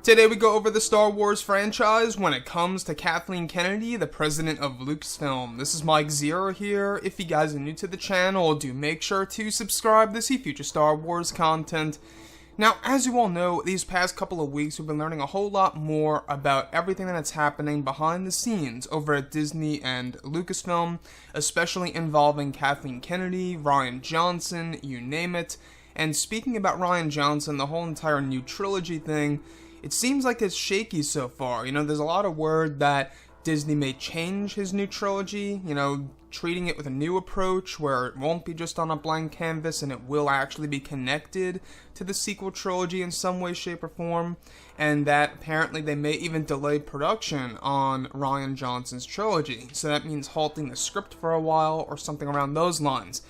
Today we go over the Star Wars franchise when it comes to Kathleen Kennedy, the president of Lucasfilm. This is Mike Zero here. If you guys are new to the channel, do make sure to subscribe to see future Star Wars content. Now, as you all know, these past couple of weeks we've been learning a whole lot more about everything that's happening behind the scenes over at Disney and Lucasfilm, especially involving Kathleen Kennedy, Rian Johnson, you name it. And speaking about Rian Johnson, the whole entire new trilogy thing, it seems like it's shaky so far. There's a lot of word that Disney may change his new trilogy, treating it with a new approach where it won't be just on a blank canvas and it will actually be connected to the sequel trilogy in some way, shape, or form, and that apparently they may even delay production on Rian Johnson's trilogy. So that means halting the script for a while or something around those lines.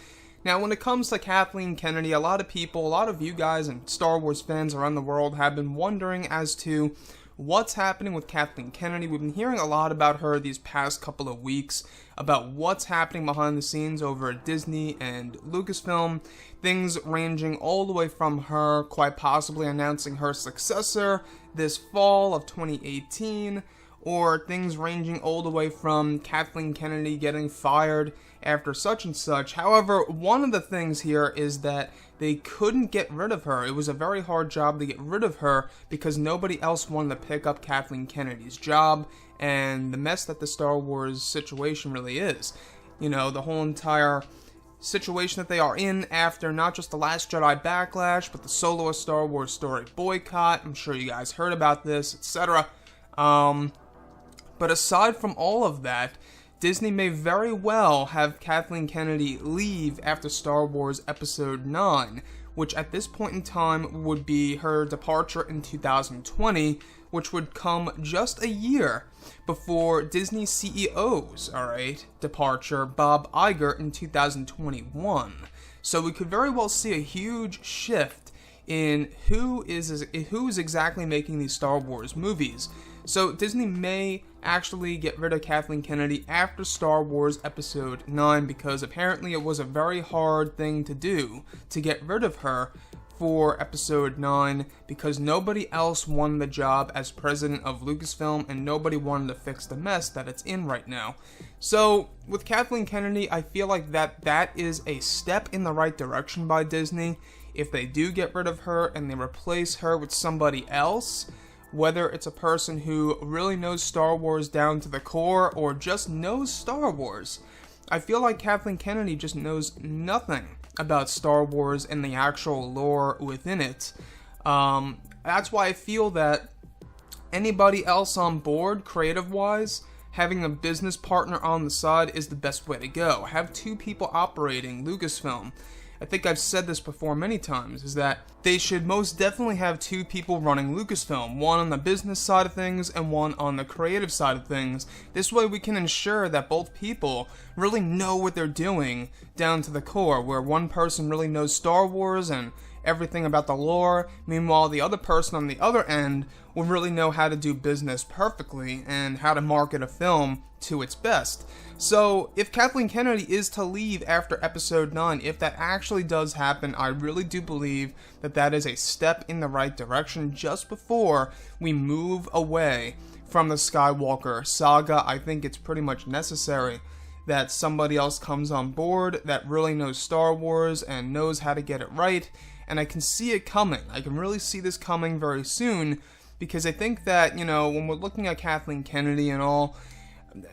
Now, when it comes to Kathleen Kennedy, a lot of people, a lot of you guys and Star Wars fans around the world have been wondering as to what's happening with Kathleen Kennedy. We've been hearing a lot about her these past couple of weeks, about what's happening behind the scenes over at Disney and Lucasfilm, things ranging all the way from her quite possibly announcing her successor this fall of 2018, or things ranging all the way from Kathleen Kennedy getting fired after such and such. However, one of the things here is that they couldn't get rid of her. It was a very hard job to get rid of her because nobody else wanted to pick up Kathleen Kennedy's job, and the mess that the Star Wars situation really is. The whole entire situation that they are in after not just the Last Jedi backlash, but the Solo A Star Wars Story boycott. I'm sure you guys heard about this, etc. But aside from all of that, Disney may very well have Kathleen Kennedy leave after Star Wars Episode 9, which at this point in time would be her departure in 2020, which would come just a year before Disney CEO's, departure, Bob Iger, in 2021. So we could very well see a huge shift in who is exactly making these Star Wars movies. So Disney may actually get rid of Kathleen Kennedy after Star Wars Episode 9 because apparently it was a very hard thing to do to get rid of her for Episode 9 because nobody else won the job as president of Lucasfilm and nobody wanted to fix the mess that it's in right now. So with Kathleen Kennedy, I feel like that is a step in the right direction by Disney. If they do get rid of her and they replace her with somebody else, whether it's a person who really knows Star Wars down to the core or just knows Star Wars, I feel like Kathleen Kennedy just knows nothing about Star Wars and the actual lore within it. That's why I feel that anybody else on board, creative-wise, having a business partner on the side is the best way to go. Have two people operating Lucasfilm. I think I've said this before many times, is that they should most definitely have two people running Lucasfilm, one on the business side of things and one on the creative side of things. This way we can ensure that both people really know what they're doing down to the core, where one person really knows Star Wars and everything about the lore, meanwhile the other person on the other end will really know how to do business perfectly and how to market a film to its best. So if Kathleen Kennedy is to leave after Episode 9, if that actually does happen, I really do believe that that is a step in the right direction just before we move away from the Skywalker saga. I think it's pretty much necessary that somebody else comes on board that really knows Star Wars and knows how to get it right, and I can see it coming. I can really see this coming very soon, because I think that, when we're looking at Kathleen Kennedy and all,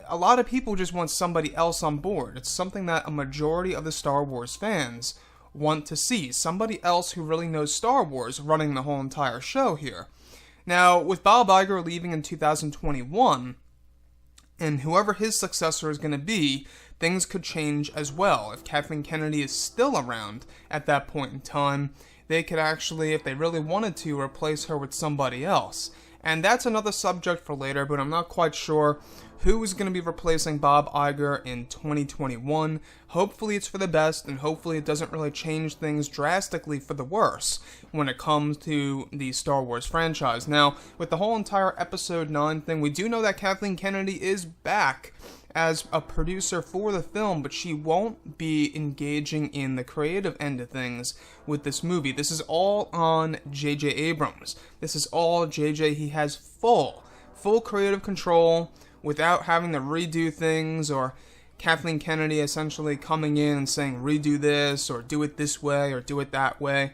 a lot of people just want somebody else on board. It's something that a majority of the Star Wars fans want to see. Somebody else who really knows Star Wars running the whole entire show here. Now, with Bob Iger leaving in 2021, and whoever his successor is going to be, things could change as well. If Kathleen Kennedy is still around at that point in time, they could actually, if they really wanted to, replace her with somebody else. And that's another subject for later, but I'm not quite sure who is going to be replacing Bob Iger in 2021. Hopefully it's for the best, and hopefully it doesn't really change things drastically for the worse when it comes to the Star Wars franchise. Now, with the whole entire Episode 9 thing, we do know that Kathleen Kennedy is back as a producer for the film, but she won't be engaging in the creative end of things with this movie. This is all on JJ Abrams. This is all JJ. He has full creative control without having to redo things, or Kathleen Kennedy essentially coming in and saying redo this or do it this way or do it that way.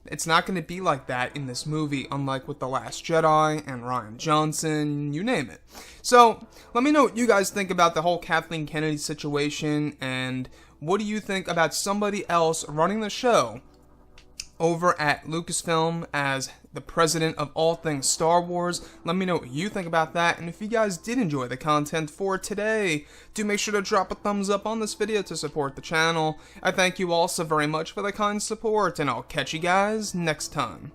It's not going to be like that in this movie, unlike with The Last Jedi and Rian Johnson, you name it. So, let me know what you guys think about the whole Kathleen Kennedy situation, and what do you think about somebody else running the show over at Lucasfilm as the president of all things Star Wars. Let me know what you think about that, and if you guys did enjoy the content for today, do make sure to drop a thumbs up on this video to support the channel. I thank you all so very much for the kind support, and I'll catch you guys next time.